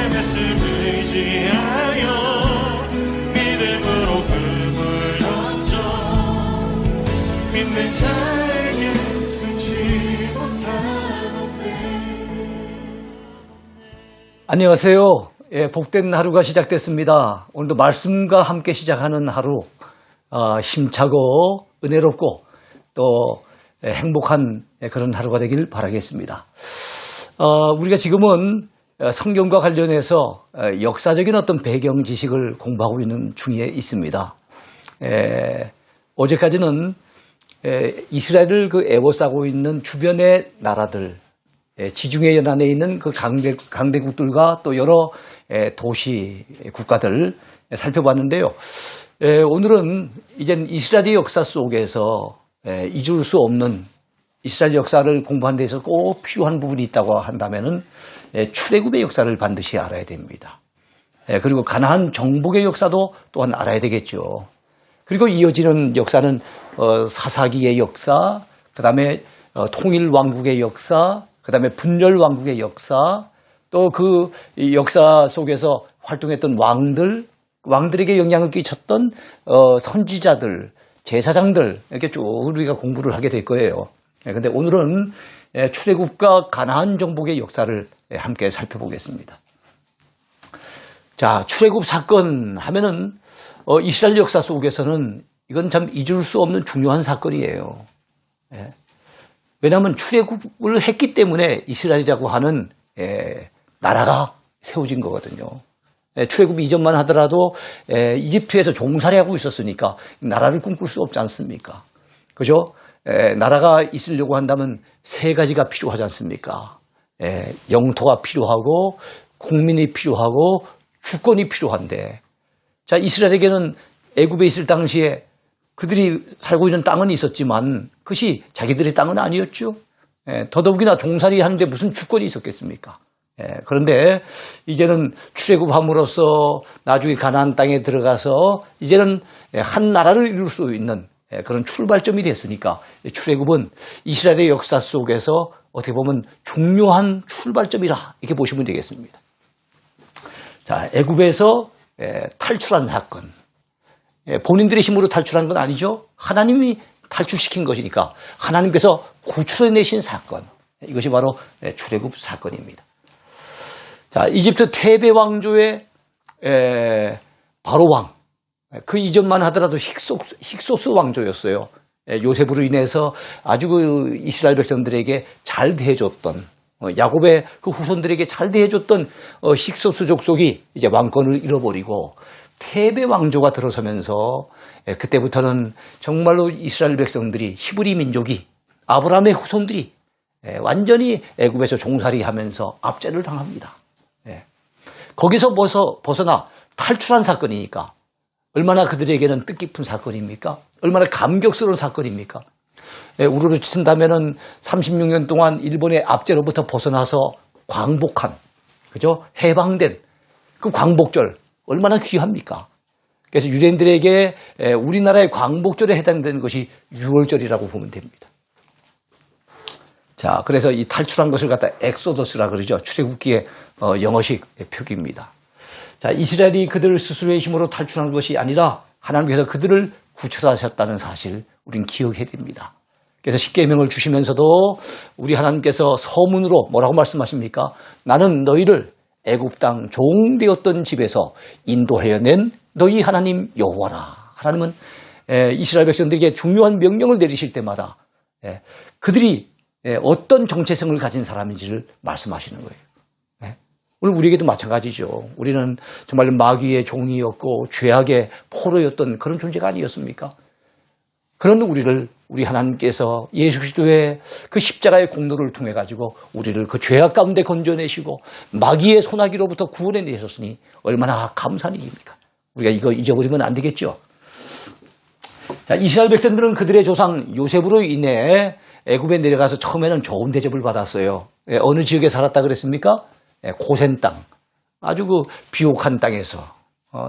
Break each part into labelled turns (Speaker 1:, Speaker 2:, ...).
Speaker 1: 말씀을 의지하여 믿음으로 금을 던져 믿는 자에게 끊지 못하는데.
Speaker 2: 안녕하세요. 복된 하루가 시작됐습니다. 오늘도 말씀과 함께 시작하는 하루, 힘차고 은혜롭고 또 행복한 그런 하루가 되길 바라겠습니다. 우리가 지금은 성경과 관련해서 역사적인 어떤 배경 지식을 공부하고 있는 중에 있습니다. 어제까지는 이스라엘을 애워싸고 있는 주변의 나라들, 지중해 연안에 있는 그 강대국들과 또 여러 도시 국가들 살펴봤는데요. 오늘은 이젠 이스라엘의 역사 속에서 잊을 수 없는 이스라엘 역사를 공부하는 데서 꼭 필요한 부분이 있다고 한다면은 출애굽의 역사를 반드시 알아야 됩니다. 그리고 가나안 정복의 역사도 또한 알아야 되겠죠. 그리고 이어지는 역사는 사사기의 역사, 그다음에 통일 왕국의 역사, 그다음에 분열 왕국의 역사, 또 그 역사 속에서 활동했던 왕들에게 영향을 끼쳤던 선지자들, 제사장들 이렇게 쭉 우리가 공부를 하게 될 거예요. 그런데 오늘은 출애굽과 가나안 정복의 역사를 함께 살펴보겠습니다. 자, 출애굽 사건 하면은 이스라엘 역사 속에서는 이건 참 잊을 수 없는 중요한 사건이에요. 왜냐하면 출애굽을 했기 때문에 이스라엘이라고 하는 나라가 세워진 거거든요. 출애굽 이전만 하더라도 이집트에서 종살이하고 있었으니까 나라를 꿈꿀 수 없지 않습니까? 그죠? 나라가 있으려고 한다면 세 가지가 필요하지 않습니까? 영토가 필요하고 국민이 필요하고 주권이 필요한데, 자, 이스라엘에게는 애굽에 있을 당시에 그들이 살고 있는 땅은 있었지만 그것이 자기들의 땅은 아니었죠. 더더욱이나 종살이 하는데 무슨 주권이 있었겠습니까? 그런데 이제는 출애굽함으로써 나중에 가나안 땅에 들어가서 이제는 한 나라를 이룰 수 있는 그런 출발점이 됐으니까 출애굽은 이스라엘의 역사 속에서 어떻게 보면 중요한 출발점이라 이렇게 보시면 되겠습니다. 자, 애굽에서 탈출한 사건. 본인들의 힘으로 탈출한 건 아니죠. 하나님이 탈출시킨 것이니까 하나님께서 구출해내신 사건. 이것이 바로 출애굽 사건입니다. 자, 이집트 테베 왕조의 바로 왕. 그 이전만 하더라도 힉소스 왕조였어요. 요셉으로 인해서 아주 그 이스라엘 백성들에게 잘 대해줬던, 야곱의 그 후손들에게 잘 대해줬던 힉소스 족속이 이제 왕권을 잃어버리고 테베 왕조가 들어서면서 그때부터는 정말로 이스라엘 백성들이, 히브리 민족이, 아브라함의 후손들이 완전히 애굽에서 종살이하면서 압제를 당합니다. 거기서 벗어나 탈출한 사건이니까 얼마나 그들에게는 뜻깊은 사건입니까? 얼마나 감격스러운 사건입니까? 우리로 친다면은 36년 동안 일본의 압제로부터 벗어나서 광복한, 그죠? 해방된 그 광복절 얼마나 귀합니까? 그래서 유대인들에게 우리나라의 광복절에 해당되는 것이 6월절이라고 보면 됩니다. 자, 그래서 이 탈출한 것을 갖다 엑소더스라 그러죠. 출애굽기의 영어식 표기입니다. 자, 이스라엘이 그들 스스로의 힘으로 탈출한 것이 아니라 하나님께서 그들을 구출하셨다는 사실 우리는 기억해야 됩니다. 그래서 십계명을 주시면서도 우리 하나님께서 서문으로 뭐라고 말씀하십니까? 나는 너희를 애굽 땅 종되었던 집에서 인도하여 낸 너희 하나님 여호와라. 하나님은 이스라엘 백성들에게 중요한 명령을 내리실 때마다 그들이 어떤 정체성을 가진 사람인지를 말씀하시는 거예요. 오늘 우리에게도 마찬가지죠. 우리는 정말 마귀의 종이었고 죄악의 포로였던 그런 존재가 아니었습니까? 그런 우리 하나님께서 예수 그리스도의 그 십자가의 공로를 통해 가지고 우리를 그 죄악 가운데 건져내시고 마귀의 소나기로부터 구원해 내셨으니 얼마나 감사한 일입니까? 우리가 이거 잊어버리면 안 되겠죠. 자, 이스라엘 백성들은 그들의 조상 요셉으로 인해 애굽에 내려가서 처음에는 좋은 대접을 받았어요. 어느 지역에 살았다 그랬습니까? 고센 땅, 아주 그 비옥한 땅에서,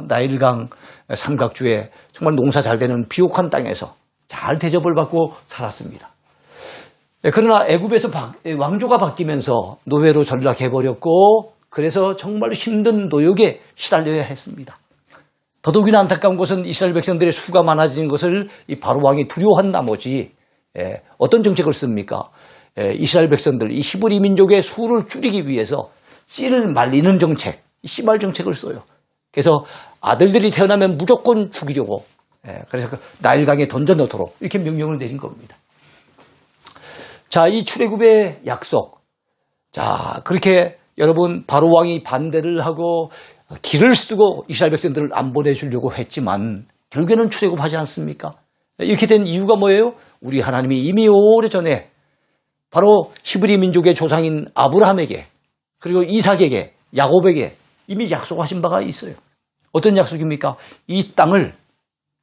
Speaker 2: 나일강 삼각주에 정말 농사 잘 되는 비옥한 땅에서 잘 대접을 받고 살았습니다. 그러나 애굽에서 왕조가 바뀌면서 노예로 전락해버렸고 그래서 정말로 힘든 노역에 시달려야 했습니다. 더더욱이나 안타까운 것은 이스라엘 백성들의 수가 많아지는 것을 이 바로 왕이 두려워한 나머지 어떤 정책을 씁니까? 이스라엘 백성들, 이 히브리 민족의 수를 줄이기 위해서 씨를 말리는 정책, 씨말 정책을 써요. 그래서 아들들이 태어나면 무조건 죽이려고, 그래서 그 나일강에 던져 넣도록 이렇게 명령을 내린 겁니다. 자, 이 출애굽의 약속. 자, 그렇게 여러분 바로 왕이 반대를 하고 길을 쓰고 이스라엘 백성들을 안 보내주려고 했지만 결국에는 출애굽하지 않습니까? 이렇게 된 이유가 뭐예요? 우리 하나님이 이미 오래전에 바로 히브리 민족의 조상인 아브라함에게 그리고 이삭에게 야곱에게 이미 약속하신 바가 있어요. 어떤 약속입니까? 이 땅을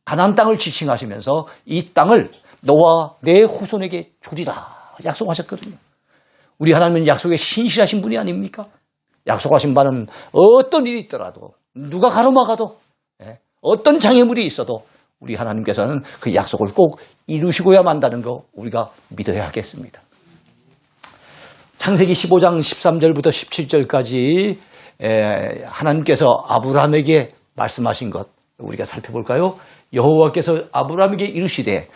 Speaker 2: 가나안 땅을 지칭하시면서 이 땅을 너와 내 후손에게 주리라 약속하셨거든요. 우리 하나님은 약속에 신실하신 분이 아닙니까? 약속하신 바는 어떤 일이 있더라도 누가 가로막아도 어떤 장애물이 있어도 우리 하나님께서는 그 약속을 꼭 이루시고야 만다는 거 우리가 믿어야 하겠습니다. 창세기 15장 13절부터 17절까지 하나님께서 아브라함에게 말씀하신 것 우리가 살펴볼까요? 여호와께서 아브라함에게 이르시되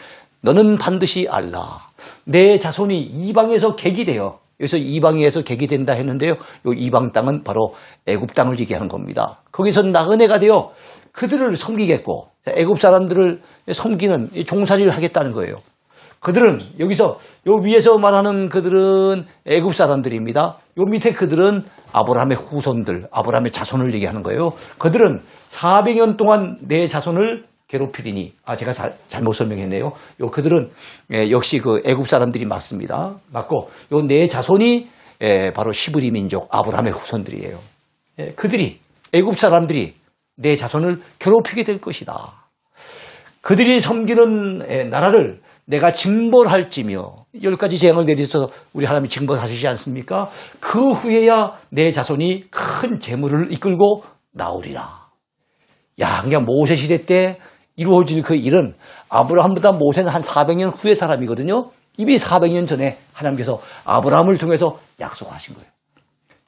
Speaker 2: 너는 반드시 알라. 내 자손이 이방에서 객이 되어 여기서 이방에서 객이 된다 했는데요. 이 이방 땅은 바로 애굽 땅을 얘기하는 겁니다. 거기서 나그네가 되어 그들을 섬기겠고 애굽 사람들을 섬기는 종살이를 하겠다는 거예요. 그들은 여기서 요 위에서 말하는 그들은 애굽 사람들입니다. 요 밑에 그들은 아브라함의 후손들, 아브라함의 자손을 얘기하는 거예요. 그들은 400년 동안 내 자손을 괴롭히리니 제가 잘못 설명했네요. 그들은 역시 그 애굽 사람들이 맞습니다. 맞고 요 내 자손이 바로 히브리 민족 아브라함의 후손들이에요. 그들이 애굽 사람들이 내 자손을 괴롭히게 될 것이다. 그들이 섬기는 나라를 내가 징벌할지며 10가지 재앙을 내리셔서 우리 하나님이 징벌하시지 않습니까? 그 후에야 내 자손이 큰 재물을 이끌고 나오리라. 야, 그냥 모세 시대 때 이루어질 그 일은 아브라함보다 모세는 한 400년 후의 사람이거든요. 이미 400년 전에 하나님께서 아브라함을 통해서 약속하신 거예요.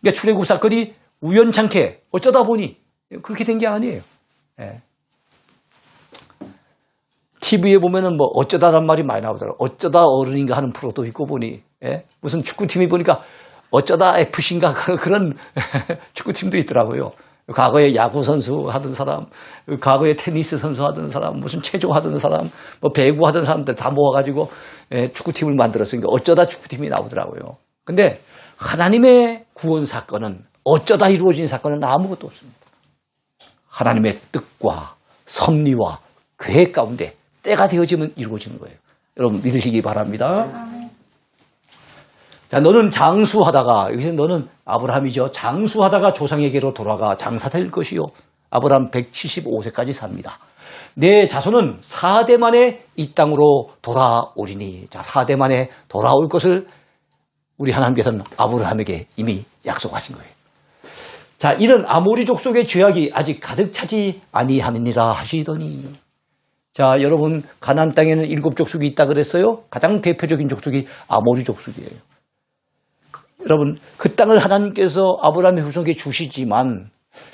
Speaker 2: 그러니까 출애굽 사건이 우연찮게 어쩌다 보니 그렇게 된 게 아니에요. TV에 보면은 뭐 어쩌다란 말이 많이 나오더라고요. 어쩌다 어른인가 하는 프로도 있고 보니 무슨 축구팀이 보니까 어쩌다 FC인가 그런 축구팀도 있더라고요. 과거에 야구 선수 하던 사람, 과거에 테니스 선수 하던 사람, 무슨 체조 하던 사람, 뭐 배구 하던 사람들 다 모아가지고 축구팀을 만들었으니까 어쩌다 축구팀이 나오더라고요. 근데 하나님의 구원 사건은 어쩌다 이루어진 사건은 아무것도 없습니다. 하나님의 뜻과 섭리와 계획 가운데 때가 되어지면 이루어지는 거예요. 여러분 믿으시기 바랍니다. 자, 너는 장수하다가, 여기서 너는 아브라함이죠. 장수하다가 조상에게로 돌아가 장사될 것이요. 아브라함 175세까지 삽니다. 내 자손은 4대 만에 이 땅으로 돌아오리니. 자, 4대 만에 돌아올 것을 우리 하나님께서는 아브라함에게 이미 약속하신 거예요. 자, 이런 아모리 족속의 죄악이 아직 가득 차지 아니함이니라 하시더니. 자, 여러분, 가나안 땅에는 7 족속이 있다 그랬어요. 가장 대표적인 족속이 아모리 족속이에요. 여러분, 그 땅을 하나님께서 아브라함의 후손에게 주시지만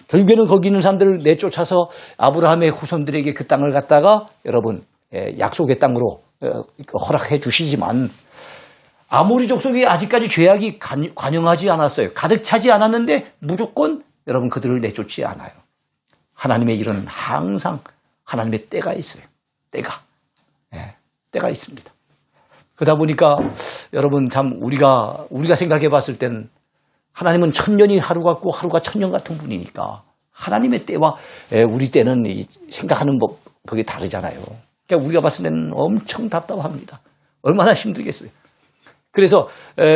Speaker 2: 결국에는 거기 있는 사람들을 내쫓아서 아브라함의 후손들에게 그 땅을 갖다가 여러분 약속의 땅으로 허락해 주시지만 아모리 족속이 아직까지 죄악이 관영하지 않았어요. 가득 차지 않았는데 무조건 여러분 그들을 내쫓지 않아요. 하나님의 일은 항상 하나님의 때가 있어요. 때가 있습니다. 그러다 보니까 여러분 참 우리가 생각해 봤을 땐 하나님은 천년이 하루 같고 하루가 천년 같은 분이니까 하나님의 때와 우리 때는 생각하는 법 그게 다르잖아요. 그러니까 우리가 봤을 때는 엄청 답답합니다. 얼마나 힘들겠어요. 그래서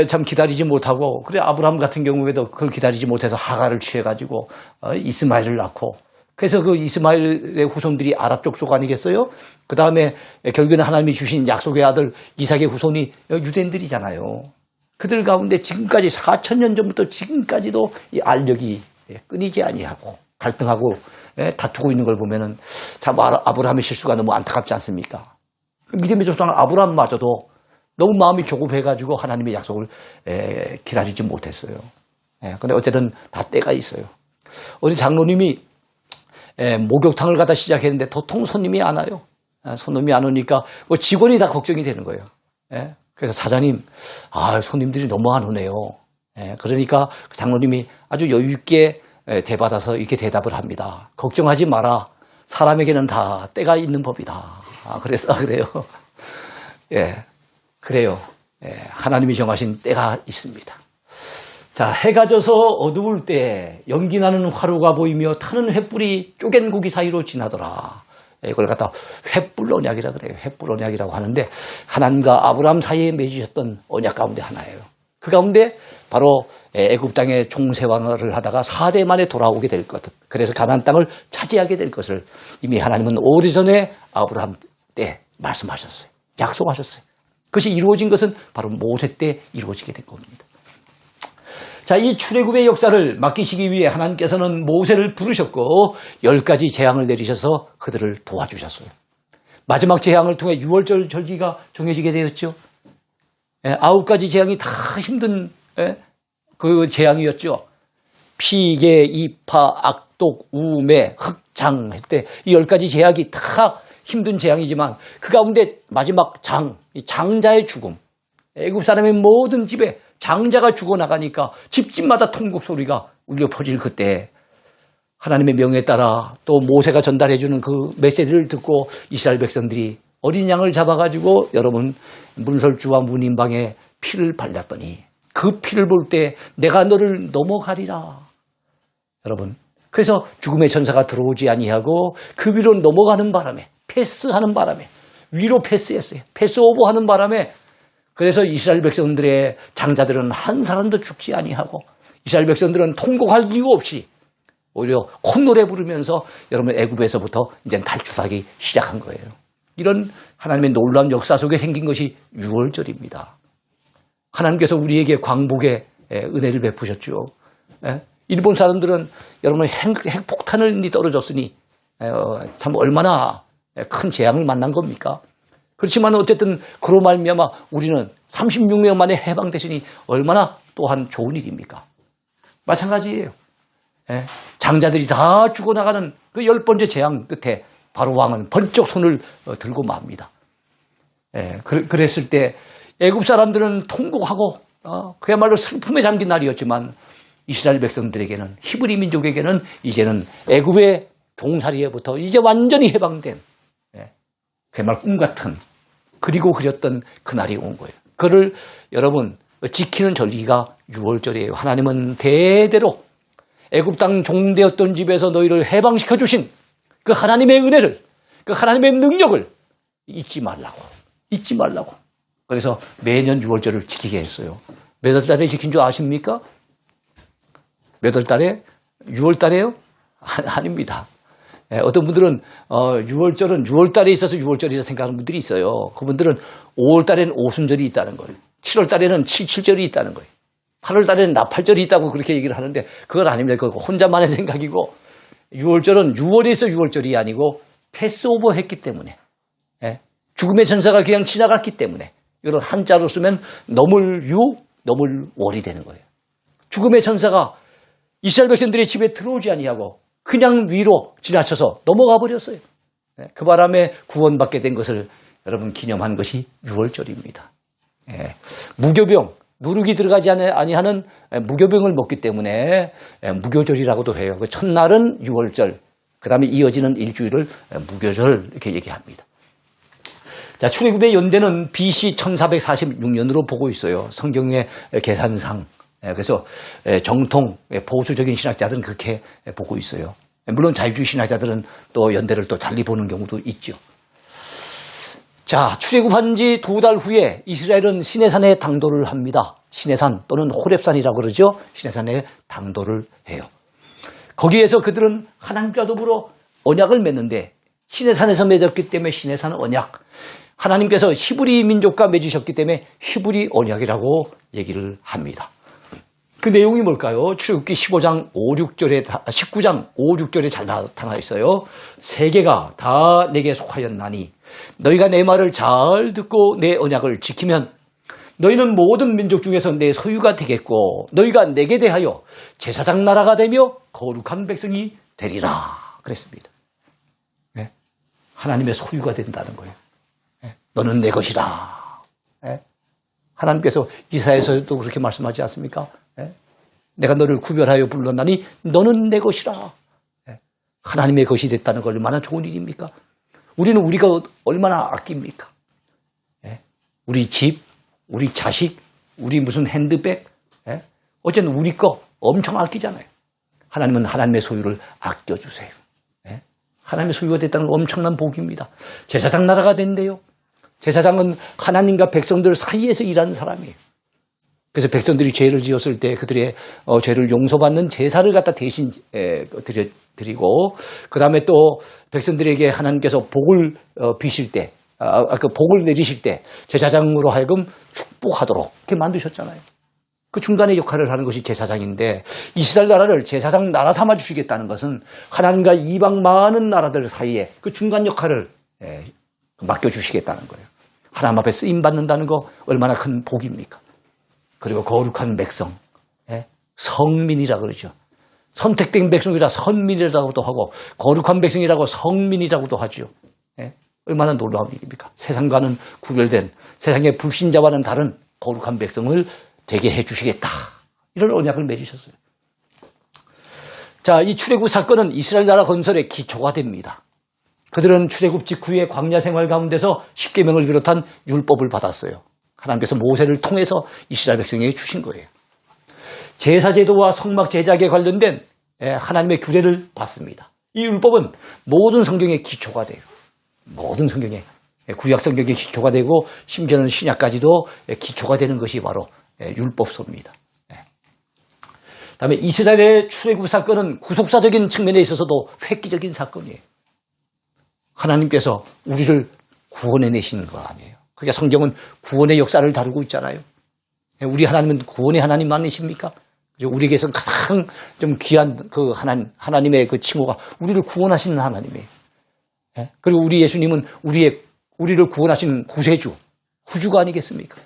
Speaker 2: 참 기다리지 못하고 그래 아브라함 같은 경우에도 그걸 기다리지 못해서 하가를 취해가지고 이스마엘을 낳고 그래서 그 이스마엘의 후손들이 아랍 족속 아니겠어요? 그 다음에 결국에는 하나님이 주신 약속의 아들 이삭의 후손이 유대인들이잖아요. 그들 가운데 지금까지 4,000년 전부터 지금까지도 이 알력이 끊이지 아니하고 갈등하고 다투고 있는 걸 보면은 참 아브라함의 실수가 너무 안타깝지 않습니까? 믿음의 조상 아브라함마저도 너무 마음이 조급해가지고 하나님의 약속을 기다리지 못했어요. 근데 어쨌든 다 때가 있어요. 어제 장로님이 목욕탕을 가다 시작했는데 도통 손님이 안 와요. 손님이 안 오니까 뭐 직원이 다 걱정이 되는 거예요. 그래서 사장님, 손님들이 너무 안 오네요. 그러니까 장로님이 아주 여유 있게 대받아서 이렇게 대답을 합니다. 걱정하지 마라. 사람에게는 다 때가 있는 법이다. 그래요. 그래요. 하나님이 정하신 때가 있습니다. 자, 해가 져서 어두울 때 연기 나는 화루가 보이며 타는 횃불이 쪼갠 고기 사이로 지나더라. 이걸 갖다 횃불 언약이라 그래요. 횃불 언약이라고 하는데 하나님과 아브라함 사이에 맺으셨던 언약 가운데 하나예요. 그 가운데 바로 애굽 땅의 종세왕을 하다가 4대 만에 돌아오게 될 것. 그래서 가나안 땅을 차지하게 될 것을 이미 하나님은 오래전에 아브라함 때 말씀하셨어요. 약속하셨어요. 그것이 이루어진 것은 바로 모세 때 이루어지게 된 겁니다. 자, 이 출애굽의 역사를 맡기시기 위해 하나님께서는 모세를 부르셨고 10가지 재앙을 내리셔서 그들을 도와주셨어요. 마지막 재앙을 통해 6월절 절기가 정해지게 되었죠. 9가지 재앙이 다 힘든 그 재앙이었죠. 피계, 이파, 악독, 우매, 흑장 할 때 이 10가지 재앙이 다 힘든 재앙이지만 그 가운데 마지막 이 장자의 죽음. 애굽 사람의 모든 집에 장자가 죽어나가니까 집집마다 통곡 소리가 울려 퍼질 그때 하나님의 명에 따라 또 모세가 전달해주는 그 메시지를 듣고 이스라엘 백성들이 어린 양을 잡아가지고 여러분 문설주와 문인방에 피를 발랐더니 그 피를 볼 때 내가 너를 넘어가리라. 여러분 그래서 죽음의 천사가 들어오지 아니하고 그 위로 넘어가는 바람에 패스하는 바람에 위로 패스했어요. 패스오버하는 바람에 그래서 이스라엘 백성들의 장자들은 한 사람도 죽지 아니하고 이스라엘 백성들은 통곡할 이유 없이 오히려 콧노래 부르면서 여러분 애굽에서부터 이제 탈출하기 시작한 거예요. 이런 하나님의 놀라운 역사 속에 생긴 것이 유월절입니다. 하나님께서 우리에게 광복의 은혜를 베푸셨죠. 일본 사람들은 여러분 핵폭탄을 떨어졌으니 참 얼마나 큰 재앙을 만난 겁니까? 그렇지만 어쨌든 그로 말미암아 우리는 36명 만에 해방되시니 얼마나 또한 좋은 일입니까? 마찬가지예요. 장자들이 다 죽어나가는 그 10번째 재앙 끝에 바로 왕은 번쩍 손을 들고 맙니다. 그랬을 때 애굽 사람들은 통곡하고 그야말로 슬픔에 잠긴 날이었지만 이스라엘 백성들에게는 히브리 민족에게는 이제는 애굽의 종살이에부터 이제 완전히 해방된 그야말로 꿈 같은 그리고 그렸던 그날이 온 거예요. 그를 여러분 지키는 절기가 유월절이에요. 하나님은 대대로 애굽 땅 종되었던 집에서 너희를 해방시켜 주신 그 하나님의 은혜를 그 하나님의 능력을 잊지 말라고 그래서 매년 유월절을 지키게 했어요. 몇 월 달에 지킨 줄 아십니까? 몇 월 달에? 6월 달에요? 아닙니다. 어떤 분들은 6월절은 6월 달에 있어서 6월절이라 생각하는 분들이 있어요. 그분들은 5월 달에는 오순절이 있다는 거예요. 7월 달에는 칠칠절이 있다는 거예요. 8월 달에는 나팔절이 있다고 그렇게 얘기를 하는데 그건 아닙니다. 그거 혼자만의 생각이고 6월절은 6월에서 6월절이 아니고 패스오버 했기 때문에 죽음의 전사가 그냥 지나갔기 때문에 이걸 한자로 쓰면 너물유, 너물월이 되는 거예요. 죽음의 전사가 이스라엘 백성들의 집에 들어오지 아니하고 그냥 위로 지나쳐서 넘어가 버렸어요. 그 바람에 구원받게 된 것을 여러분 기념한 것이 유월절입니다. 무교병, 누룩이 들어가지 아니하는 무교병을 먹기 때문에 무교절이라고도 해요. 그 첫날은 유월절, 그 다음에 이어지는 일주일을 무교절 이렇게 얘기합니다. 자, 출애굽의 연대는 BC 1446년으로 보고 있어요. 성경의 계산상. 그래서 정통 보수적인 신학자들은 그렇게 보고 있어요. 물론 자유주의 신학자들은 또 연대를 또 달리 보는 경우도 있죠. 자, 출애굽한 지 2달 후에 이스라엘은 시내산에 당도를 합니다. 시내산 또는 호렙산이라고 그러죠. 시내산에 당도를 해요. 거기에서 그들은 하나님과 더불어 언약을 맺는데 시내산에서 맺었기 때문에 시내산 언약. 하나님께서 히브리 민족과 맺으셨기 때문에 히브리 언약이라고 얘기를 합니다. 그 내용이 뭘까요? 출애굽기 19장 5, 6절에 잘 나타나 있어요. 세계가 다 내게 속하였나니 너희가 내 말을 잘 듣고 내 언약을 지키면 너희는 모든 민족 중에서 내 소유가 되겠고 너희가 내게 대하여 제사장 나라가 되며 거룩한 백성이 되리라 그랬습니다. 네? 하나님의 소유가 된다는 거예요. 네? 너는 내 것이라. 네? 하나님께서 이사야에서도 그렇게 말씀하지 않습니까? 네? 내가 너를 구별하여 불렀나니 너는 내 것이라. 네? 하나님의 것이 됐다는 거 얼마나 좋은 일입니까? 우리는 우리가 얼마나 아낍니까? 네? 우리 집, 우리 자식, 우리 무슨 핸드백, 예? 어쨌든 우리 거 엄청 아끼잖아요. 하나님은 하나님의 소유를 아껴주세요. 예? 하나님의 소유가 됐다는 건 엄청난 복입니다. 제사장 나라가 된대요. 제사장은 하나님과 백성들 사이에서 일하는 사람이에요. 그래서 백성들이 죄를 지었을 때 그들의 죄를 용서받는 제사를 갖다 대신 드리고, 그 다음에 또 백성들에게 하나님께서 복을 비실 때, 그 복을 내리실 때 제사장으로 하여금 축복하도록 이렇게 만드셨잖아요. 그 중간의 역할을 하는 것이 제사장인데, 이스라엘 나라를 제사장 나라 삼아 주시겠다는 것은 하나님과 이방 많은 나라들 사이에 그 중간 역할을 맡겨주시겠다는 거예요. 하나님 앞에 쓰임받는다는 거 얼마나 큰 복입니까? 그리고 거룩한 백성, 성민이라 그러죠. 선택된 백성이라 선민이라고도 하고 거룩한 백성이라고 성민이라고도 하죠. 얼마나 놀라운 일입니까? 세상과는 구별된, 세상의 불신자와는 다른 거룩한 백성을 되게 해주시겠다. 이런 언약을 맺으셨어요. 자, 이 출애굽 사건은 이스라엘 나라 건설의 기초가 됩니다. 그들은 출애굽 직후에 광야 생활 가운데서 십계명을 비롯한 율법을 받았어요. 하나님께서 모세를 통해서 이스라엘 백성에게 주신 거예요. 제사제도와 성막 제작에 관련된 하나님의 규례를 받습니다. 이 율법은 모든 성경의 기초가 돼요. 모든 성경의, 구약 성경의 기초가 되고 심지어는 신약까지도 기초가 되는 것이 바로 율법서입니다. 그다음에 이스라엘의 출애굽 사건은 구속사적인 측면에 있어서도 획기적인 사건이에요. 하나님께서 우리를 구원해내시는 거 아니에요. 그러니까 성경은 구원의 역사를 다루고 있잖아요. 우리 하나님은 구원의 하나님 아니십니까? 우리에게서 가장 좀 귀한 그 하나님의 그 칭호가 우리를 구원하시는 하나님이에요. 그리고 우리 예수님은 우리를 구원하시는 구세주, 구주가 아니겠습니까?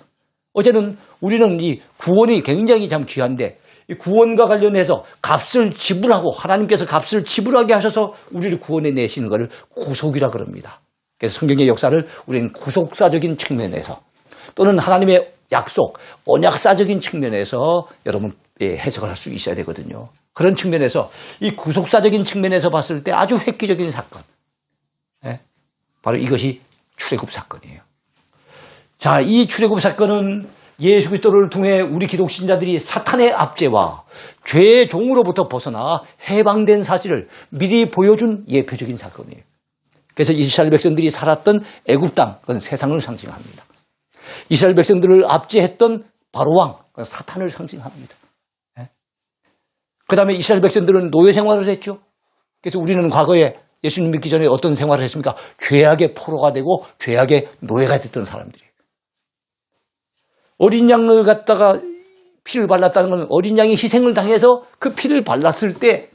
Speaker 2: 어제는 우리는 이 구원이 굉장히 참 귀한데, 이 구원과 관련해서 값을 지불하고 하나님께서 값을 지불하게 하셔서 우리를 구원해 내시는 것을 구속이라 그럽니다. 그래서 성경의 역사를 우리는 구속사적인 측면에서 또는 하나님의 약속, 언약사적인 측면에서 여러분 해석을 할 수 있어야 되거든요. 그런 측면에서 이 구속사적인 측면에서 봤을 때 아주 획기적인 사건, 바로 이것이 출애굽 사건이에요. 자, 이 출애굽 사건은 예수 그리스도를 통해 우리 기독신자들이 사탄의 압제와 죄의 종으로부터 벗어나 해방된 사실을 미리 보여준 예표적인 사건이에요. 그래서 이스라엘 백성들이 살았던 애굽 땅, 그건 세상을 상징합니다. 이스라엘 백성들을 압제했던 바로왕, 그건 사탄을 상징합니다. 그 다음에 이스라엘 백성들은 노예 생활을 했죠. 그래서 우리는 과거에 예수님 믿기 전에 어떤 생활을 했습니까? 죄악의 포로가 되고 죄악의 노예가 됐던 사람들이에요. 어린 양을 갖다가 피를 발랐다는 건 어린 양이 희생을 당해서 그 피를 발랐을 때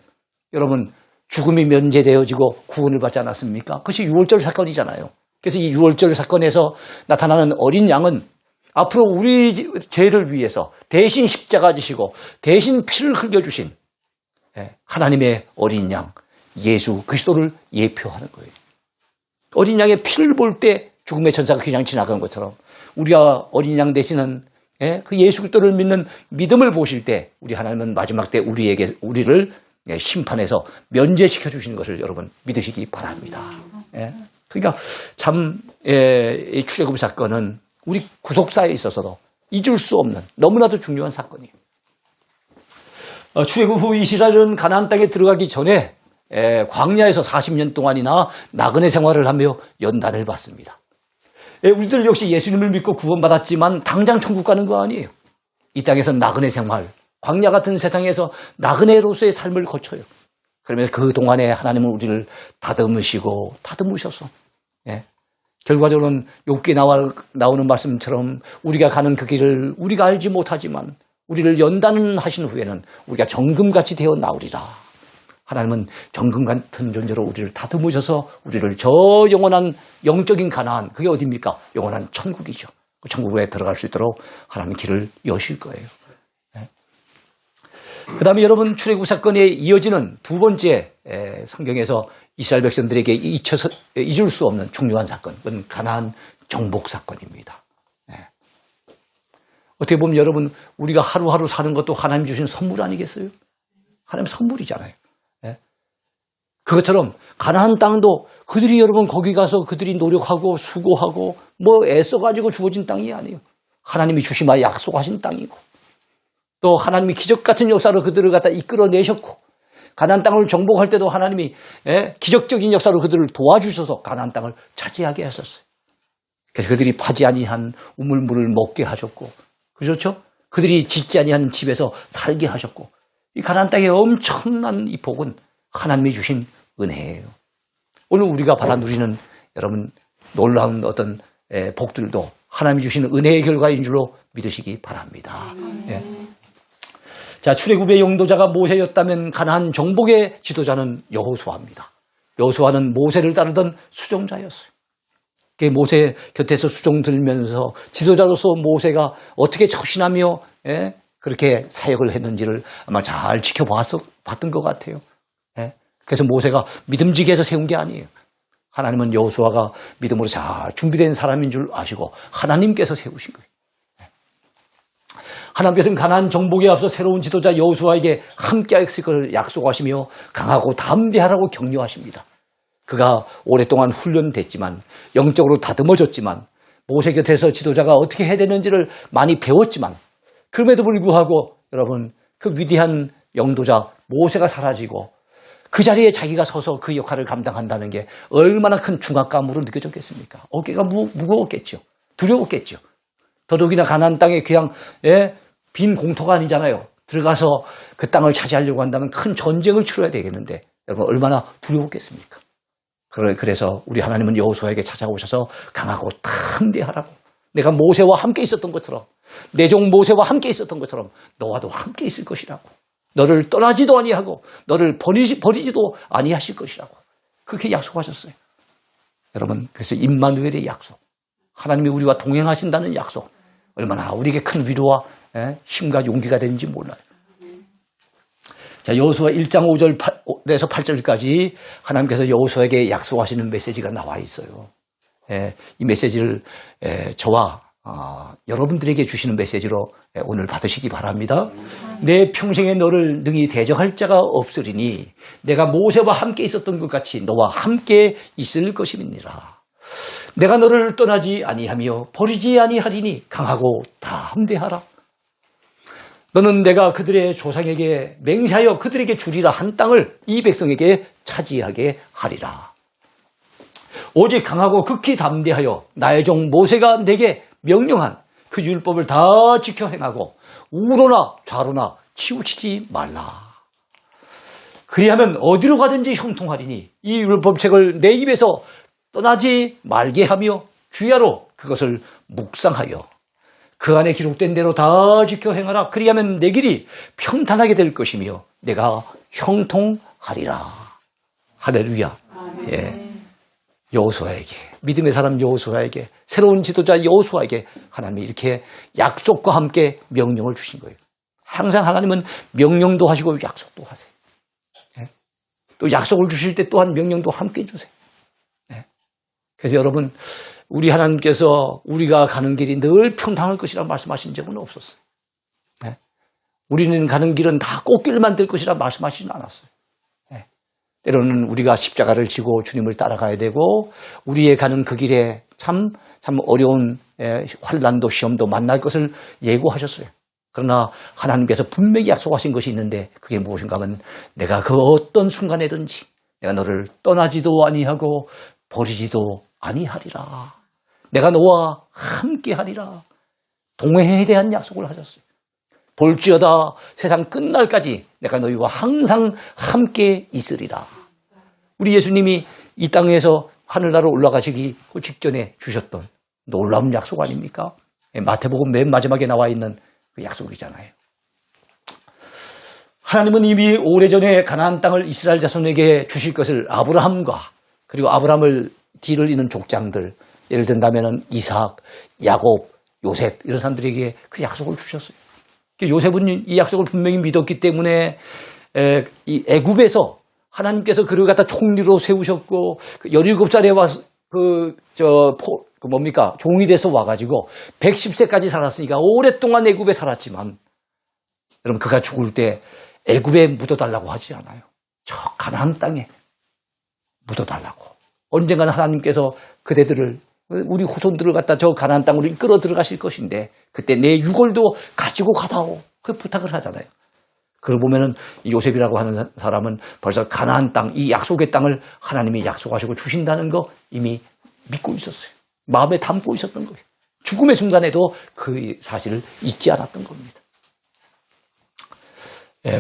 Speaker 2: 여러분 죽음이 면제되어지고 구원을 받지 않았습니까? 그것이 유월절 사건이잖아요. 그래서 이 유월절 사건에서 나타나는 어린 양은 앞으로 우리 죄를 위해서 대신 십자가 지시고 대신 피를 흘려주신 하나님의 어린 양 예수 그리스도를 예표하는 거예요. 어린 양의 피를 볼 때 죽음의 천사가 그냥 지나간 것처럼 우리가 어린 양 되시는 그 예수 그리스도를 믿는 믿음을 보실 때 우리 하나님은 마지막 때 우리를 심판해서 면제시켜 주시는 것을 여러분 믿으시기 바랍니다. 그러니까 참 이 출애굽 사건은 우리 구속사에 있어서도 잊을 수 없는 너무나도 중요한 사건이에요. 출애굽 후 이스라엘은 가나안 땅에 들어가기 전에 광야에서 40년 동안이나 나그네 생활을 하며 연단을 받습니다. 우리들 역시 예수님을 믿고 구원받았지만 당장 천국 가는 거 아니에요. 이 땅에서 나그네 생활, 광야 같은 세상에서 나그네로서의 삶을 거쳐요. 그러면 그 동안에 하나님은 우리를 다듬으셔서 결과적으로는 욥기에 나오는 말씀처럼 우리가 가는 그 길을 우리가 알지 못하지만 우리를 연단하신 후에는 우리가 정금같이 되어 나오리라. 하나님은 정금 같은 존재로 우리를 다듬으셔서 우리를 저 영원한 영적인 가나안, 그게 어디입니까? 영원한 천국이죠. 천국에 들어갈 수 있도록 하나님 길을 여실 거예요. 그 다음에 여러분 출애굽 사건에 이어지는 두 번째 성경에서 이스라엘 백성들에게 잊을 수 없는 중요한 사건, 그건 가나안 정복 사건입니다. 어떻게 보면 여러분 우리가 하루하루 사는 것도 하나님 주신 선물 아니겠어요? 하나님 선물이잖아요. 그것처럼 가나안 땅도 그들이 여러분 거기 가서 그들이 노력하고 수고하고 뭐 애써가지고 주어진 땅이 아니에요. 하나님이 주시마 약속하신 땅이고 또 하나님이 기적 같은 역사로 그들을 갖다 이끌어내셨고 가나안 땅을 정복할 때도 하나님이 기적적인 역사로 그들을 도와주셔서 가나안 땅을 차지하게 하셨어요. 그래서 그들이 파지 아니한 우물물을 먹게 하셨고 그렇죠? 그들이 짓지 아니한 집에서 살게 하셨고 이 가나안 땅의 엄청난 이 복은 하나님이 주신 은혜예요. 오늘 우리가 받아 누리는 여러분 놀라운 어떤 복들도 하나님이 주신 은혜의 결과인 줄로 믿으시기 바랍니다. 자, 출애굽의 용도자가 모세였다면 가나안 정복의 지도자는 여호수아입니다. 여호수아는 모세를 따르던 수종자였어요. 모세 곁에서 수종 들면서 지도자로서 모세가 어떻게 처신하며 그렇게 사역을 했는지를 아마 잘 지켜봤던 것 같아요. 그래서 모세가 믿음지게 해서 세운 게 아니에요. 하나님은 여호수아가 믿음으로 잘 준비된 사람인 줄 아시고 하나님께서 세우신 거예요. 하나님께서는 가나안 정복에 앞서 새로운 지도자 여호수아에게 함께했을 것을 약속하시며 강하고 담대하라고 격려하십니다. 그가 오랫동안 훈련됐지만 영적으로 다듬어졌지만 모세 곁에서 지도자가 어떻게 해야 되는지를 많이 배웠지만 그럼에도 불구하고 여러분 그 위대한 영도자 모세가 사라지고 그 자리에 자기가 서서 그 역할을 감당한다는 게 얼마나 큰 중압감으로 느껴졌겠습니까? 어깨가 무거웠겠죠. 두려웠겠죠. 더더욱이나 가나안 땅에 그냥 빈 공터가 아니잖아요. 들어가서 그 땅을 차지하려고 한다면 큰 전쟁을 치러야 되겠는데 여러분 얼마나 두려웠겠습니까? 그래서 우리 하나님은 여호수아에게 찾아오셔서 강하고 담대하라고 내가 모세와 함께 있었던 것처럼 내 종 모세와 함께 있었던 것처럼 너와도 함께 있을 것이라고 너를 떠나지도 아니하고 너를 버리지도 아니하실 것이라고 그렇게 약속하셨어요. 여러분 그래서 임마누엘의 약속 하나님이 우리와 동행하신다는 약속 얼마나 우리에게 큰 위로와 힘과 용기가 되는지 몰라요. 자, 여호수아 1장 5절에서 8절까지 하나님께서 여호수아에게 약속하시는 메시지가 나와 있어요. 이 메시지를 저와 여러분들에게 주시는 메시지로 오늘 받으시기 바랍니다. 내 평생에 너를 능히 대적할 자가 없으리니 내가 모세와 함께 있었던 것 같이 너와 함께 있을 것임이니라. 내가 너를 떠나지 아니하며 버리지 아니하리니 강하고 담대하라. 너는 내가 그들의 조상에게 맹세하여 그들에게 주리라 한 땅을 이 백성에게 차지하게 하리라. 오직 강하고 극히 담대하여 나의 종 모세가 내게 명령한 그 율법을 다 지켜 행하고 우로나 좌로나 치우치지 말라. 그리하면 어디로 가든지 형통하리니 이 율법책을 내 입에서 떠나지 말게 하며 주야로 그것을 묵상하여 그 안에 기록된 대로 다 지켜 행하라. 그리하면 내 길이 평탄하게 될 것이며 내가 형통하리라. 할렐루야. 여호수아에게 믿음의 사람 여호수아에게 새로운 지도자 여호수아에게 하나님이 이렇게 약속과 함께 명령을 주신 거예요. 항상 하나님은 명령도 하시고 약속도 하세요. 또 약속을 주실 때 또한 명령도 함께 주세요. 그래서 여러분 우리 하나님께서 우리가 가는 길이 늘 평탄할 것이라 말씀하신 적은 없었어요. 우리는 가는 길은 다 꽃길만 될 것이라 말씀하시진 않았어요. 때로는 우리가 십자가를 지고 주님을 따라가야 되고 우리의 가는 그 길에 참 어려운 환난도 시험도 만날 것을 예고하셨어요. 그러나 하나님께서 분명히 약속하신 것이 있는데 그게 무엇인가 하면 내가 그 어떤 순간에든지 내가 너를 떠나지도 아니하고 버리지도 아니하리라. 내가 너와 함께하리라. 동행에 대한 약속을 하셨어요. 볼지어다 세상 끝날까지 내가 너희와 항상 함께 있으리라. 우리 예수님이 이 땅에서 하늘나라로 올라가시기 그 직전에 주셨던 놀라운 약속 아닙니까? 마태복음 맨 마지막에 나와 있는 그 약속이잖아요. 하나님은 이미 오래전에 가나안 땅을 이스라엘 자손에게 주실 것을 아브라함과 그리고 아브라함을 뒤를 잇는 족장들 예를 든다면 이삭, 야곱 요셉 이런 사람들에게 그 약속을 주셨어요. 요셉은 이 약속을 분명히 믿었기 때문에 이 애굽에서 하나님께서 그를 갖다 총리로 세우셨고 17살에 와서 종이 돼서 와가지고 110세까지 살았으니까 오랫동안 애굽에 살았지만 여러분 그가 죽을 때 애굽에 묻어달라고 하지 않아요. 저 가나안 땅에 묻어달라고. 언젠가는 하나님께서 그대들을 우리 후손들을 갖다 저 가나안 땅으로 이끌어 들어가실 것인데 그때 내 유골도 가지고 가다오. 그 부탁을 하잖아요. 그걸 보면은 요셉이라고 하는 사람은 벌써 가나안 땅, 이 약속의 땅을 하나님이 약속하시고 주신다는 거 이미 믿고 있었어요. 마음에 담고 있었던 거예요. 죽음의 순간에도 그 사실을 잊지 않았던 겁니다.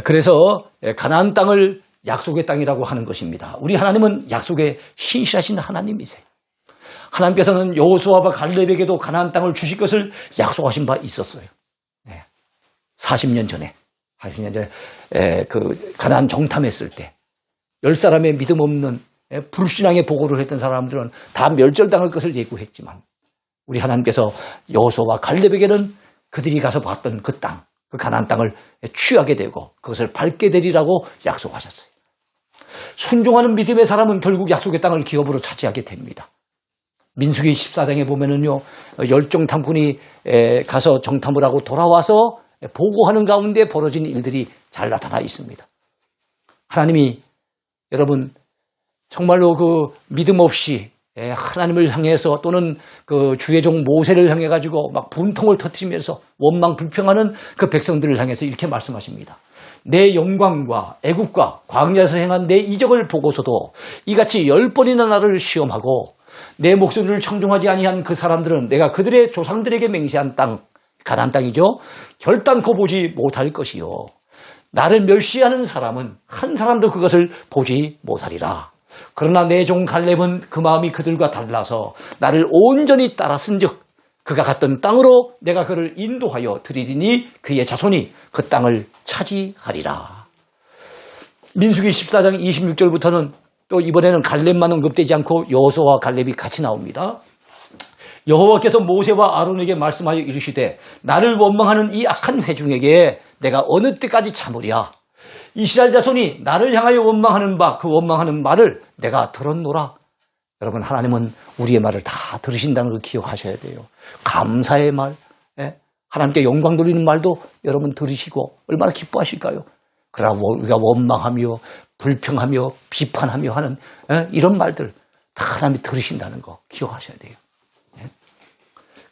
Speaker 2: 그래서 가나안 땅을 약속의 땅이라고 하는 것입니다. 우리 하나님은 약속에 신실하신 하나님이세요. 하나님께서는 여호수아와 갈렙에게도 가나안 땅을 주실 것을 약속하신 바 있었어요. 40년 전에 그 가나안 정탐했을 때 10사람의 믿음 없는 불신앙의 보고를 했던 사람들은 다 멸절당할 것을 예고했지만 우리 하나님께서 여호수아와 갈렙에게는 그들이 가서 봤던 그 땅, 그 가나안 땅을 취하게 되고 그것을 밟게 되리라고 약속하셨어요. 순종하는 믿음의 사람은 결국 약속의 땅을 기업으로 차지하게 됩니다. 민수기 14장에 보면은요, 열정 탐꾼이 가서 정탐을 하고 돌아와서 보고하는 가운데 벌어진 일들이 잘 나타나 있습니다. 하나님이 여러분 정말로 그 믿음 없이 하나님을 향해서 또는 그 주의 종 모세를 향해 가지고 막 분통을 터뜨리면서 원망 불평하는 그 백성들을 향해서 이렇게 말씀하십니다. 내 영광과 애국과 광야에서 행한 내 이적을 보고서도 이같이 10번이나 나를 시험하고 내 목소리를 청종하지 아니한 그 사람들은 내가 그들의 조상들에게 맹세한 땅, 가나안 땅이죠. 결단코 보지 못할 것이요. 나를 멸시하는 사람은 한 사람도 그것을 보지 못하리라. 그러나 내 종 갈렙은 그 마음이 그들과 달라서 나를 온전히 따랐은즉 그가 갔던 땅으로 내가 그를 인도하여 드리리니 그의 자손이 그 땅을 차지하리라. 민수기 14장 26절부터는 또 이번에는 갈렙만 언급되지 않고 여호수아와 갈렙이 같이 나옵니다. 여호와께서 모세와 아론에게 말씀하여 이르시되 나를 원망하는 이 악한 회중에게 내가 어느 때까지 참으랴. 이스라엘 자손이 나를 향하여 원망하는 바 그 원망하는 말을 내가 들었노라. 여러분 하나님은 우리의 말을 다 들으신다는 걸 기억하셔야 돼요. 감사의 말, 하나님께 영광 돌리는 말도 여러분 들으시고 얼마나 기뻐하실까요? 그러나 우리가 원망하며 불평하며 비판하며 하는 이런 말들 다 하나님이 들으신다는 거 기억하셔야 돼요.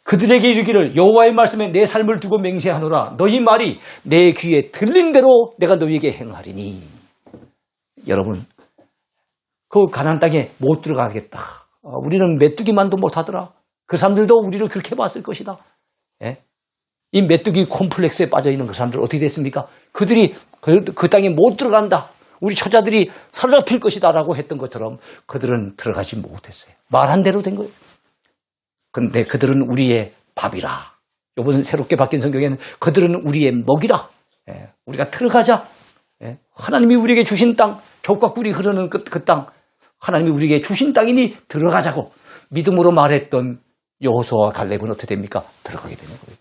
Speaker 2: 그들에게 이르기를 여호와의 말씀에 내 삶을 두고 맹세하노라. 너희 말이 내 귀에 들린 대로 내가 너희에게 행하리니. 여러분 그 가나안 땅에 못 들어가겠다. 우리는 메뚜기만도 못하더라. 그 사람들도 우리를 그렇게 봤을 것이다. 이 메뚜기 콤플렉스에 빠져있는 그 사람들 어떻게 됐습니까? 그들이 그 땅에 못 들어간다. 우리 처자들이 사로잡힐 것이다 라고 했던 것처럼 그들은 들어가지 못했어요. 말한 대로 된 거예요. 그런데 그들은 우리의 밥이라. 이번 새롭게 바뀐 성경에는 그들은 우리의 먹이라. 우리가 들어가자. 하나님이 우리에게 주신 땅, 젖과 꿀이 흐르는 그 땅, 하나님이 우리에게 주신 땅이니 들어가자고 믿음으로 말했던 여호수아와 갈렙은 어떻게 됩니까? 들어가게 되는 거예요.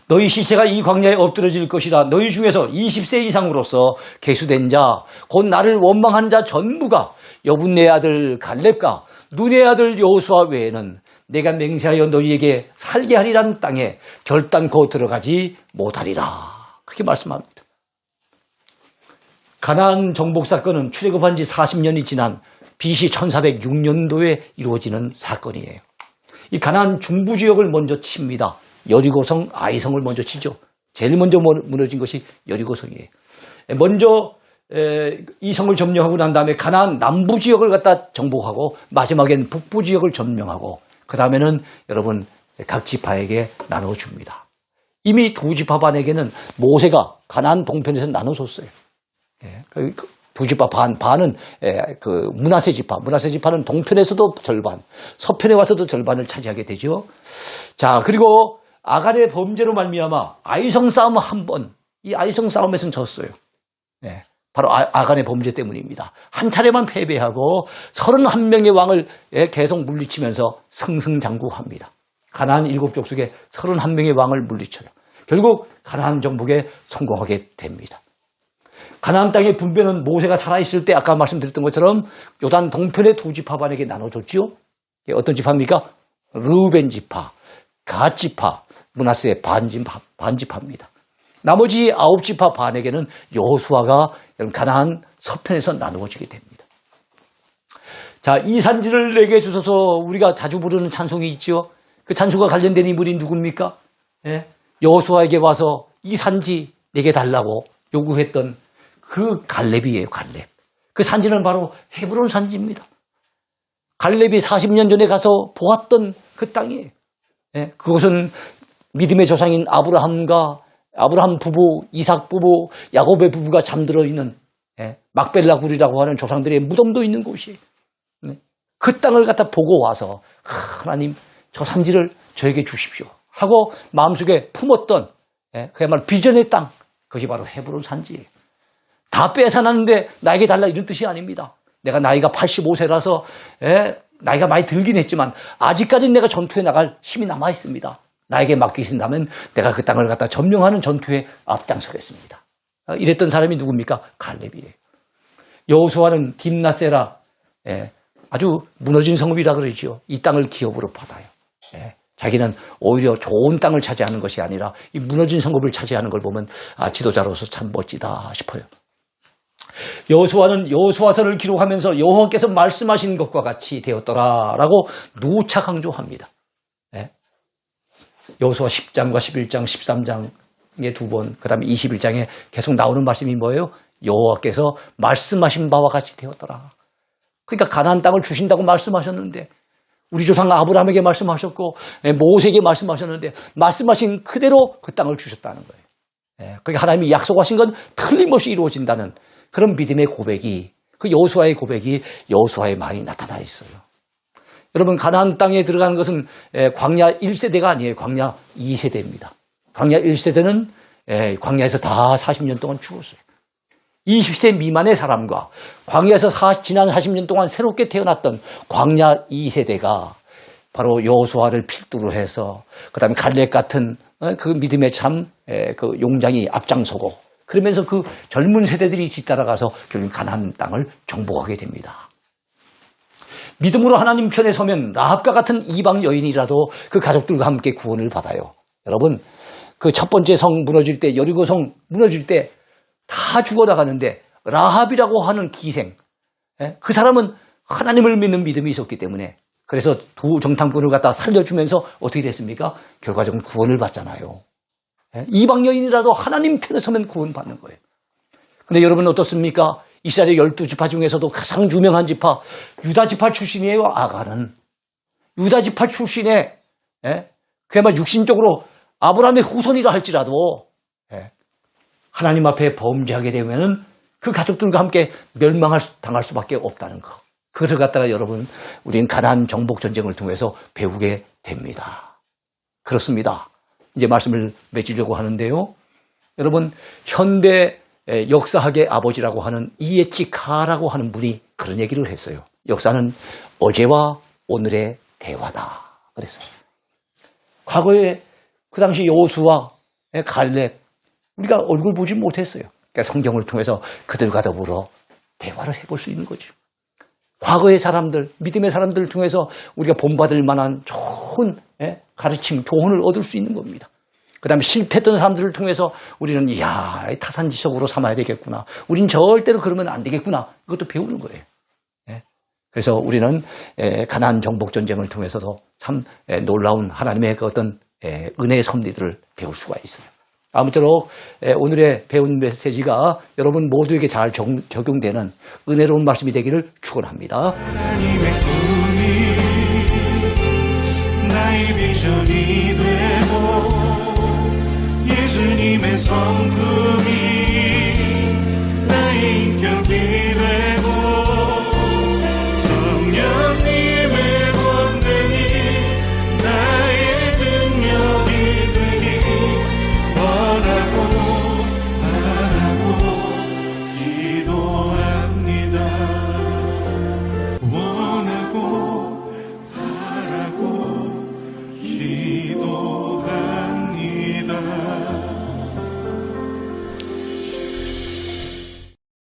Speaker 2: 너희 시체가 이 광야에 엎드러질 것이라. 너희 중에서 20세 이상으로서 계수된 자, 곧 나를 원망한 자 전부가 여분네 아들 갈렙과 눈의 아들 여호수아 외에는 내가 맹세하여 너희에게 살게 하리라는 땅에 결단코 들어가지 못하리라. 그렇게 말씀합니다. 가나안 정복 사건은 출애굽한 지 40년이 지난 BC 1406년도에 이루어지는 사건이에요. 이 가나안 중부 지역을 먼저 칩니다. 여리고성, 아이성을 먼저 치죠. 제일 먼저 무너진 것이 여리고성이에요. 먼저 이 성을 점령하고 난 다음에 가나안 남부 지역을 갖다 정복하고 마지막엔 북부 지역을 점령하고 그 다음에는 여러분 각 지파에게 나눠줍니다. 이미 두 지파 반에게는 모세가 가나안 동편에서 나눠줬어요. 두 지파 반은 그 문하세 지파는 동편에서도 절반, 서편에 와서도 절반을 차지하게 되죠. 자, 그리고 아간의 범죄로 말미암아 아이성 싸움 한 번, 이 아이성 싸움에서는 졌어요. 바로 아간의 범죄 때문입니다. 한 차례만 패배하고 31명의 왕을 계속 물리치면서 승승장구합니다. 가나안 7족속에 31명의 왕을 물리쳐요. 결국 가나안 정복에 성공하게 됩니다. 가나안 땅의 분배는 모세가 살아있을 때 아까 말씀드렸던 것처럼 요단 동편의 두 지파반에게 나눠줬지요. 어떤 지파입니까? 르우벤 지파, 갓 지파, 므낫세의 반지파입니다. 나머지 9지파 반에게는 여호수아가 가나안 서편에서 나누어지게 됩니다. 자, 이 산지를 내게 주소서 우리가 자주 부르는 찬송이 있죠. 그 찬송과 관련된 인물이 누굽니까? 예? 여호수아에게 와서 이 산지 내게 달라고 요구했던 그 갈렙이에요. 갈렙. 그 산지는 바로 헤브론 산지입니다. 갈렙이 40년 전에 가서 보았던 그 땅이에요. 예? 그것은 믿음의 조상인 아브라함 부부, 이삭 부부, 야곱의 부부가 잠들어 있는 막벨라 굴이라고 하는 조상들의 무덤도 있는 곳이에요. 그 땅을 갖다 보고 와서 하나님 저 산지를 저에게 주십시오 하고 마음속에 품었던 그야말로 비전의 땅, 그것이 바로 헤브론 산지예요. 다 빼앗아놨는데 나에게 달라 이런 뜻이 아닙니다. 내가 나이가 85세라서 나이가 많이 들긴 했지만 아직까지는 내가 전투에 나갈 힘이 남아 있습니다. 나에게 맡기신다면 내가 그 땅을 갖다 점령하는 전투에 앞장서겠습니다. 이랬던 사람이 누굽니까? 갈렙이에요. 여호수아는 딥나세라, 아주 무너진 성읍이라 그러죠. 이 땅을 기업으로 받아요. 자기는 오히려 좋은 땅을 차지하는 것이 아니라 이 무너진 성읍을 차지하는 걸 보면 지도자로서 참 멋지다 싶어요. 여호수아는 여호수아서를 기록하면서 여호와께서 말씀하신 것과 같이 되었더라라고 누차 강조합니다. 여호수아 10장과 11장, 13장에 2번, 그 다음에 21장에 계속 나오는 말씀이 뭐예요? 여호와께서 말씀하신 바와 같이 되었더라. 그러니까 가나안 땅을 주신다고 말씀하셨는데 우리 조상 아브라함에게 말씀하셨고 모세에게 말씀하셨는데 말씀하신 그대로 그 땅을 주셨다는 거예요. 그러니까 하나님이 약속하신 건 틀림없이 이루어진다는 그런 믿음의 고백이, 그 여호수아의 고백이 여호수아의 마음에 나타나 있어요. 여러분, 가나안 땅에 들어가는 것은 광야 1세대가 아니에요. 광야 2세대입니다. 광야 1세대는 광야에서 다 40년 동안 죽었어요. 20세 미만의 사람과 광야에서 지난 40년 동안 새롭게 태어났던 광야 2세대가 바로 여호수아를 필두로 해서 그다음에 갈렙 같은 그 믿음의 참 그 용장이 앞장서고 그러면서 그 젊은 세대들이 뒤따라가서 결국 가나안 땅을 정복하게 됩니다. 믿음으로 하나님 편에 서면 라합과 같은 이방 여인이라도 그 가족들과 함께 구원을 받아요. 여러분, 그 첫 번째 성 무너질 때, 여리고 성 무너질 때 다 죽어나가는데 라합이라고 하는 기생, 그 사람은 하나님을 믿는 믿음이 있었기 때문에 그래서 두 정탐꾼을 갖다 살려주면서 어떻게 됐습니까? 결과적으로 구원을 받잖아요. 이방 여인이라도 하나님 편에 서면 구원받는 거예요. 근데 여러분 어떻습니까? 이스라엘의 12지파 중에서도 가장 유명한 지파, 유다지파 출신이에요. 아가는 유다지파 출신의 그야말로 육신적으로 아브라함의 후손이라 할지라도 하나님 앞에 범죄하게 되면은 그 가족들과 함께 당할 수밖에 없다는 거. 그것을 갖다가 여러분, 우리는 가나안 정복 전쟁을 통해서 배우게 됩니다. 그렇습니다. 이제 말씀을 맺으려고 하는데요. 여러분, 현대 역사학의 아버지라고 하는 이에치 카라고 하는 분이 그런 얘기를 했어요. 역사는 어제와 오늘의 대화다. 그랬어요. 과거에 그 당시 여호수아, 갈렙, 우리가 얼굴 보지 못했어요. 그러니까 성경을 통해서 그들과 더불어 대화를 해볼 수 있는 거죠. 과거의 사람들, 믿음의 사람들을 통해서 우리가 본받을 만한 좋은 가르침, 교훈을 얻을 수 있는 겁니다. 그 다음에 실패했던 사람들을 통해서 우리는 타산지석으로 삼아야 되겠구나. 우린 절대로 그러면 안 되겠구나. 그것도 배우는 거예요. 그래서 우리는 가나안 정복 전쟁을 통해서도 참 놀라운 하나님의 그 어떤 은혜의 섭리들을 배울 수가 있어요. 아무쪼록 오늘의 배운 메시지가 여러분 모두에게 잘 적용되는 은혜로운 말씀이 되기를 축원합니다.
Speaker 1: 하나님의 꿈이 나의 비전이 되고 예수님의 성품